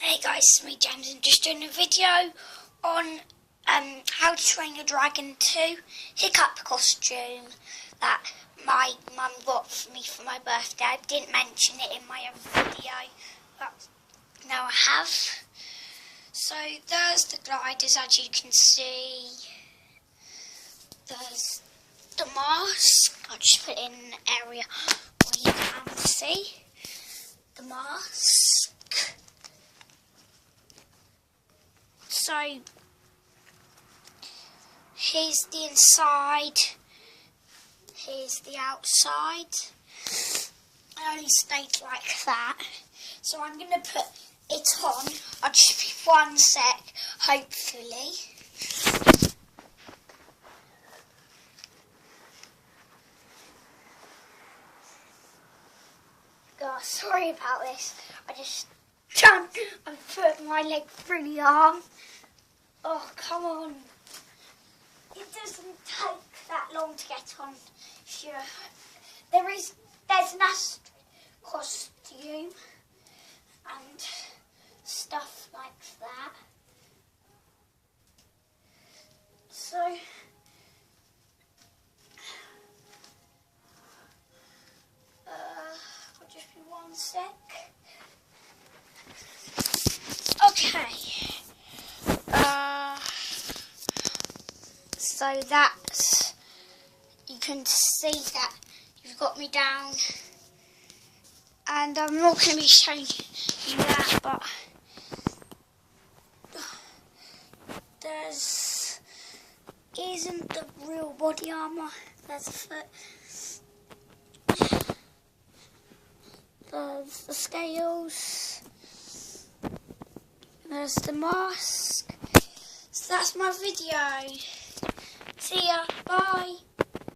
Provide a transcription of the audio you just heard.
Hey guys, it's me James and just doing a video on how to train your dragon 2 Hiccup costume that my mum got for me for my birthday. I didn't mention it in my other video, but now I have. So there's the gliders, as you can see. There's the mask. I'll just put it in an area where you can see the mask. So here's the inside, here's the outside. It only stays like that. So I'm going to put it on. I'll just be 1 sec, hopefully. God, sorry about this. I'm putting my leg through the arm. Oh, come on. It doesn't take that long to get on. Sure. There's an asterisk costume and stuff like that. So I'll just be 1 sec. Okay. So that's, you can see that you've got me down, and I'm not going to be showing you that, but isn't the real body armour. There's a foot, there's the scales, there's the mask. So that's my video. See ya, bye.